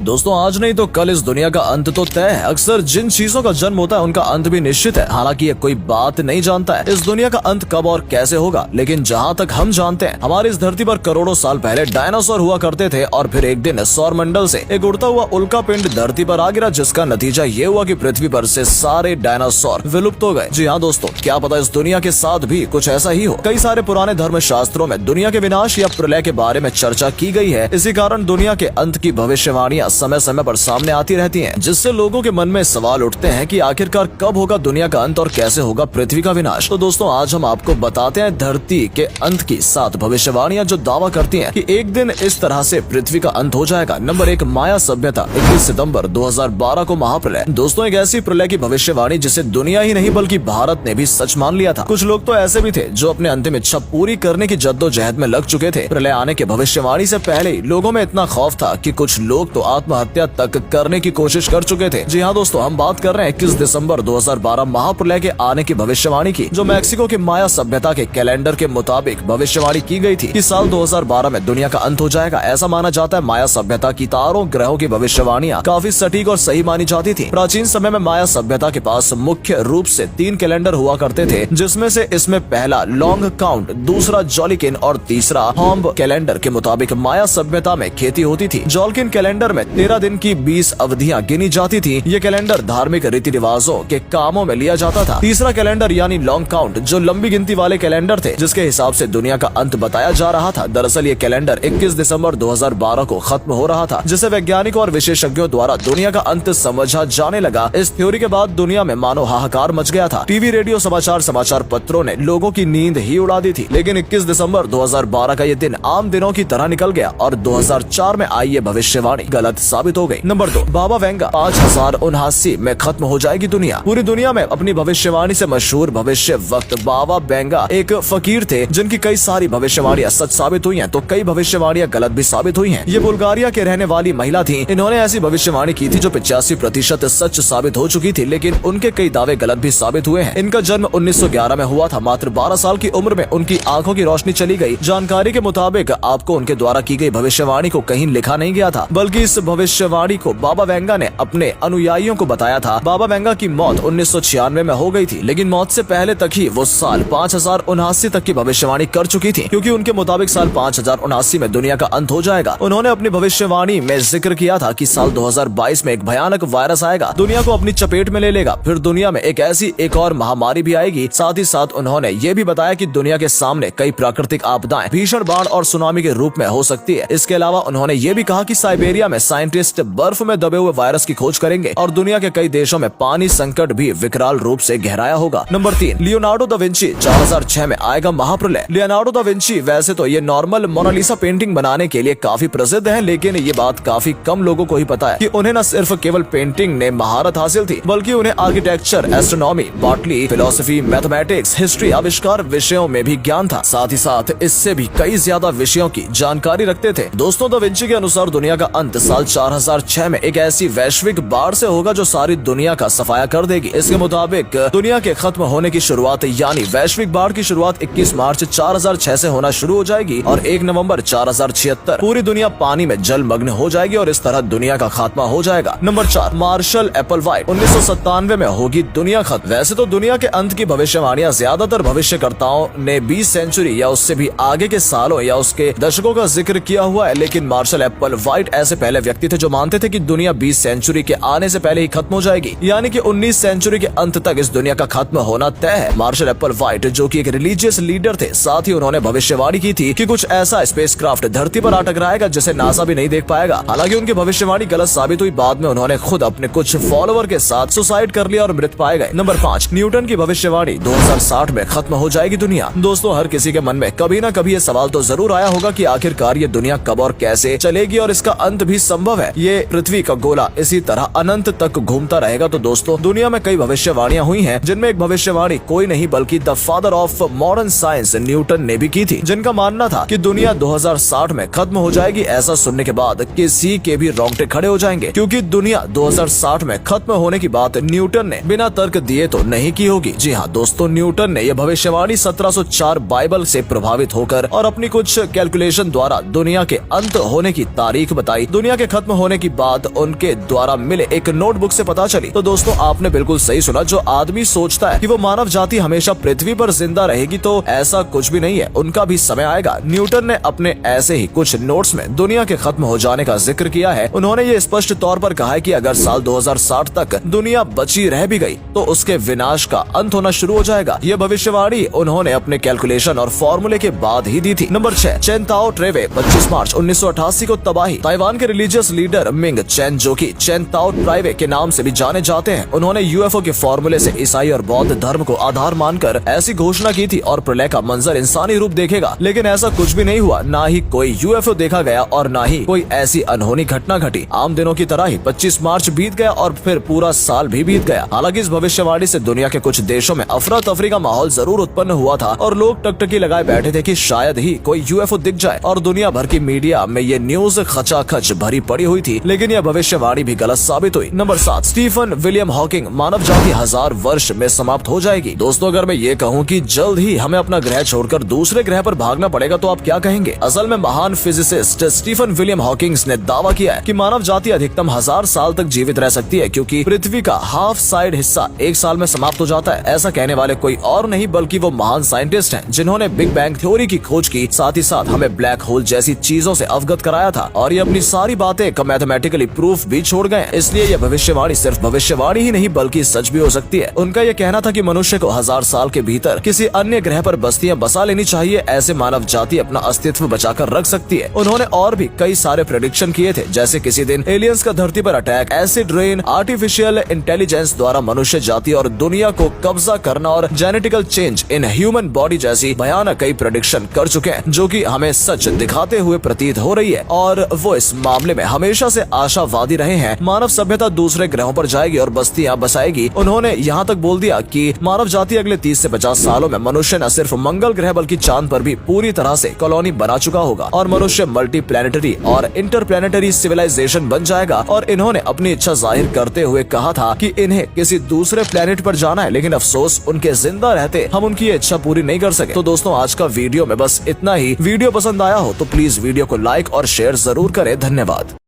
दोस्तों आज नहीं तो कल इस दुनिया का अंत तो तय है। अक्सर जिन चीजों का जन्म होता है उनका अंत भी निश्चित है। हालांकि ये कोई बात नहीं जानता है इस दुनिया का अंत कब और कैसे होगा, लेकिन जहाँ तक हम जानते हैं हमारे इस धरती पर करोड़ों साल पहले डायनासोर हुआ करते थे और फिर एक दिन सौर मंडल से एक उड़ता हुआ उल्का पिंड धरती पर आ गिरा, जिसका नतीजा ये हुआ कि पृथ्वी पर से सारे डायनासोर विलुप्त हो गए। जी हाँ दोस्तों, क्या पता इस दुनिया के साथ भी कुछ ऐसा ही हो। कई सारे पुराने धर्म शास्त्रों में दुनिया के विनाश या प्रलय के बारे में चर्चा की गई है। इसी कारण दुनिया के अंत की भविष्यवाणियां समय समय पर सामने आती रहती हैं, जिससे लोगों के मन में सवाल उठते हैं कि आखिरकार कब होगा दुनिया का अंत और कैसे होगा पृथ्वी का विनाश। तो दोस्तों आज हम आपको बताते हैं धरती के अंत की 7 भविष्यवाणियां जो दावा करती हैं कि एक दिन इस तरह से पृथ्वी का अंत हो जाएगा। नंबर 1, माया सभ्यता। 21 सितंबर 2012 को महाप्रलय। दोस्तों एक ऐसी प्रलय की भविष्यवाणी जिसे दुनिया ही नहीं बल्कि भारत ने भी सच मान लिया था। कुछ लोग तो ऐसे भी थे जो अपने अंतिम इच्छा पूरी करने की जद्दोजहद में लग चुके थे। प्रलय आने की भविष्यवाणी से पहले ही लोगों में इतना खौफ था कि कुछ लोग तो आत्महत्या तक करने की कोशिश कर चुके थे। जी हाँ दोस्तों, हम बात कर रहे हैं 21 दिसंबर 2012 महाप्रलय के आने की भविष्यवाणी की, जो मैक्सिको के माया सभ्यता के कैलेंडर के मुताबिक भविष्यवाणी की गई थी कि साल 2012 में दुनिया का अंत हो जाएगा। ऐसा माना जाता है माया सभ्यता की तारों ग्रहों की भविष्यवाणियां काफी सटीक और सही मानी जाती थी। प्राचीन समय में माया सभ्यता के पास मुख्य रूप से 3 कैलेंडर हुआ करते थे, जिसमें से इसमें पहला लॉन्ग काउंट, दूसरा जॉलिकिन और तीसरा हॉम्ब कैलेंडर के मुताबिक माया सभ्यता में खेती होती थी। जॉलिकिन कैलेंडर में 13 दिन की 20 अवधियां गिनी जाती थी। ये कैलेंडर धार्मिक रीति रिवाजों के कामों में लिया जाता था। तीसरा कैलेंडर यानी लॉन्ग काउंट जो लंबी गिनती वाले कैलेंडर थे, जिसके हिसाब से दुनिया का अंत बताया जा रहा था। दरअसल ये कैलेंडर 21 दिसंबर 2012 को खत्म हो रहा था, जिसे वैज्ञानिकों और विशेषज्ञों द्वारा दुनिया का अंत समझा जाने लगा। इस थ्योरी के बाद दुनिया में मानो हाहाकार मच गया था। टीवी, रेडियो, समाचार पत्रों ने लोगों की नींद ही उड़ा दी थी। लेकिन 21 दिसंबर 2012 का ये दिन आम दिनों की तरह निकल गया और 2004 में आई ये भविष्यवाणी गलत साबित हो गई। नंबर 2, बाबा वेंगा। 5079 में खत्म हो जाएगी दुनिया। पूरी दुनिया में अपनी भविष्यवाणी से मशहूर भविष्य वक्त बाबा वेंगा एक फकीर थे, जिनकी कई सारी भविष्यवाणियां सच साबित हुई हैं, तो कई भविष्यवाणियां गलत भी साबित हुई हैं। ये बुल्गारिया के रहने वाली महिला थी। इन्होंने ऐसी भविष्यवाणी की थी जो 85% सच साबित हो चुकी थी, लेकिन उनके कई दावे गलत भी साबित हुए हैं। इनका जन्म 1911 में हुआ था। मात्र 12 साल की उम्र में उनकी आंखों की रोशनी चली गई। जानकारी के मुताबिक आपको उनके द्वारा की गई भविष्यवाणी को कहीं लिखा नहीं गया था, बल्कि इस भविष्यवाणी को बाबा वेंगा ने अपने अनुयायियों को बताया था। बाबा वेंगा की मौत 1996 में हो गई थी, लेकिन मौत से पहले तक ही वो साल 5079 तक की भविष्यवाणी कर चुकी थी, क्योंकि उनके मुताबिक साल 5079 में दुनिया का अंत हो जाएगा। उन्होंने अपनी भविष्यवाणी में जिक्र किया था कि साल 2022 में एक भयानक वायरस आएगा, दुनिया को अपनी चपेट में ले लेगा। फिर दुनिया में एक और महामारी भी आएगी। साथ ही साथ उन्होंने ये भी बताया कि दुनिया के सामने कई प्राकृतिक आपदाएं, भीषण बाढ़ और सुनामी के रूप में हो सकती है। इसके अलावा उन्होंने ये भी कहा कि साइबेरिया में साइंटिस्ट बर्फ में दबे हुए वायरस की खोज करेंगे और दुनिया के कई देशों में पानी संकट भी विकराल रूप से गहराया होगा। Number 3, Leonardo da Vinci. 4006 में आएगा महाप्रलय। लियोनार्डो दा विंची वैसे तो ये नॉर्मल मोनालिसा पेंटिंग बनाने के लिए काफी प्रसिद्ध है, लेकिन ये बात काफी कम लोगों को ही पता है कि उन्हें न सिर्फ केवल पेंटिंग ने महारत हासिल थी, बल्कि उन्हें architecture, astronomy, botany, philosophy, mathematics, history, आविष्कार विषयों में भी ज्ञान था। साथ ही साथ इससे भी कई ज्यादा विषयों की जानकारी रखते थे। दोस्तों दा विंची के अनुसार दुनिया का अंत साल 4006 में एक ऐसी वैश्विक बाढ़ से होगा जो सारी दुनिया का सफाया कर देगी। इसके मुताबिक दुनिया के खत्म होने की शुरुआत यानी वैश्विक बाढ़ की शुरुआत 21 मार्च 4006 से होना शुरू हो जाएगी और 1 नवंबर 4076 पूरी दुनिया पानी में जलमग्न हो जाएगी और इस तरह दुनिया का खात्मा हो जाएगा। Number 4, martial एप्पलवाइट। 1997 में होगी दुनिया खत्म। वैसे तो दुनिया के अंत की भविष्यवाणियां ज्यादातर भविष्यकर्ताओं ने 20 सेंचुरी या उससे भी आगे के सालों या उसके दशकों का जिक्र किया हुआ है, लेकिन मार्शल एप्पलवाइट ऐसे पहले व्यक्ति थे जो मानते थे कि दुनिया 20 सेंचुरी के आने से पहले ही खत्म हो जाएगी, यानी कि 19 सेंचुरी के अंत तक इस दुनिया का खत्म होना तय है। मार्शल एप्पलवाइट जो कि एक रिलीजियस लीडर थे, साथ ही उन्होंने भविष्यवाणी की थी कि कुछ ऐसा स्पेसक्राफ्ट धरती पर आ टकराएगा जिसे नासा भी नहीं देख पाएगा। हालांकि उनकी भविष्यवाणी गलत साबित हुई। बाद में उन्होंने खुद अपने कुछ फॉलोअर के साथ सुसाइड कर लिया और मृत पाए गए। नंबर 5, न्यूटन की भविष्यवाणी। 2060 में खत्म हो जाएगी दुनिया। दोस्तों हर किसी के मन में कभी न कभी ये सवाल तो जरूर आया होगा कि आखिरकार ये दुनिया कब और कैसे चलेगी और इसका अंत भी संभव है। ये पृथ्वी का गोला इसी तरह अनंत तक घूमता रहेगा। तो दोस्तों दुनिया में कई भविष्यवाणियां हुई हैं, जिनमें एक भविष्यवाणी कोई नहीं बल्कि the father of modern science Newton ने भी की थी, जिनका मानना था कि दुनिया 2060 में खत्म हो जाएगी। ऐसा सुनने के बाद किसी के भी रोंगटे खड़े हो जाएंगे, क्योंकि दुनिया 2060 में खत्म होने की बात न्यूटन ने बिना तर्क दिए तो नहीं की होगी। जी हाँ दोस्तों, न्यूटन ने यह भविष्यवाणी 1704 बाइबल से प्रभावित होकर और अपनी कुछ कैलकुलेशन द्वारा दुनिया के अंत होने की तारीख बताई। दुनिया के खत्म होने की बात उनके द्वारा मिले एक नोटबुक से पता चली। तो दोस्तों आपने बिल्कुल सही सुना, जो आदमी सोचता है कि वो मानव जाति हमेशा पृथ्वी पर जिंदा रहेगी तो ऐसा कुछ भी नहीं है, उनका भी समय आएगा। न्यूटन ने अपने ऐसे ही कुछ नोट्स में दुनिया के खत्म हो जाने का जिक्र किया है। उन्होंने ये स्पष्ट तौर पर कहा है कि अगर साल 2060 तक दुनिया बची रह भी गई तो उसके विनाश का अंत होना शुरू हो जाएगा। ये भविष्यवाणी उन्होंने अपने कैलकुलेशन और फॉर्मूले के बाद ही दी थी। नंबर 6, चेन ताओ ट्रेवे 25 मार्च 1988 को तबाही। ताइवान के रिलीजियस लीडर मिंग चेन, जो कि चेन ताओ ट्रेवे के नाम से भी जाने जाते हैं, उन्होंने यूएफओ के फॉर्मूले से ईसाई और बौद्ध धर्म को आधार मानकर ऐसी घोषणा की थी और प्रलय का मंजर इंसानी रूप देखेगा। लेकिन ऐसा कुछ भी नहीं हुआ, ना ही कोई यूएफओ देखा गया और ना ही कोई ऐसी अनहोनी घटना घटी। आम दिनों की तरह ही 25 मार्च बीत गया और फिर पूरा साल भी बीत गया। हालांकि इस भविष्यवाणी से दुनिया के कुछ देशों में अफरा तफरी का माहौल जरूर उत्पन्न हुआ था और लोग टकटकी लगाए बैठे थे कि शायद ही कोई यूएफओ दिख जाए और दुनिया भर की मीडिया में ये न्यूज खचाखच भरी पड़ी हुई थी। लेकिन यह भविष्यवाणी भी गलत साबित हुई। नंबर 7, स्टीफन विलियम हॉकिंग, मानव जाति 1000 वर्ष में समाप्त हो जाएगी। दोस्तों अगर मैं ये कहूँ कि जल्द ही हमें अपना ग्रह छोड़कर दूसरे ग्रह पर भागना पड़ेगा तो आप क्या कहेंगे? असल में महान फिजिसिस्ट स्टीफन विलियम हॉकिंग्स ने दावा किया है कि मानव जाति अधिकतम 1000 साल तक जीवित रह सकती है, क्योंकि पृथ्वी का हाफ साइड हिस्सा एक साल में समाप्त हो जाता है। ऐसा कहने वाले कोई और नहीं बल्कि वो महान साइंटिस्ट हैं जिन्होंने बिग बैंग थ्योरी की खोज की, साथ ही साथ हमें ब्लैक होल जैसी चीजों से अवगत कराया था और ये अपनी सारी बातें मैथमेटिकली प्रूफ भी छोड़ गए। इसलिए यह भविष्यवाणी सिर्फ भविष्यवाणी ही नहीं बल्कि सच भी हो सकती है। उनका यह कहना था कि मनुष्य को 1000 साल के भीतर किसी अन्य ग्रह पर बस्तियां बसा लेनी चाहिए, ऐसे मानव जाति अपना अस्तित्व बचाकर रख सकती है। उन्होंने और भी कई सारे प्रेडिक्शन किए थे, जैसे किसी दिन एलियंस का धरती पर attack, acid rain, artificial intelligence द्वारा मनुष्य जाति और दुनिया को कब्जा करना और genetical change in human body जैसी भयानक कई प्रेडिक्शन कर चुके हैं, जो कि हमें सच दिखाते हुए प्रतीत हो रही है। और वो इस मामले में हमेशा से आशावादी रहे हैं। मानव सभ्यता दूसरे ग्रहों पर जाएगी और बस्तियां बसाएगी। उन्होंने यहाँ तक बोल दिया कि मानव जाति अगले 30 से 50 सालों में मनुष्य न सिर्फ मंगल ग्रह बल्कि चांद पर भी पूरी तरह से कॉलोनी बना चुका होगा और मनुष्य मल्टी प्लैनेटरी और इंटरप्लैनेटरी सिविलाइजेशन बन जाएगा। और इन्होंने अपनी इच्छा जाहिर करते हुए कहा था कि इन्हें किसी दूसरे प्लेनेट पर जाना है, लेकिन अफसोस उनके जिंदा रहते हम उनकी ये इच्छा पूरी नहीं कर सके। तो दोस्तों आज का वीडियो में बस इतना ही। वीडियो पसंद आया हो तो प्लीज वीडियो को लाइक और शेयर जरूर करें। धन्यवाद।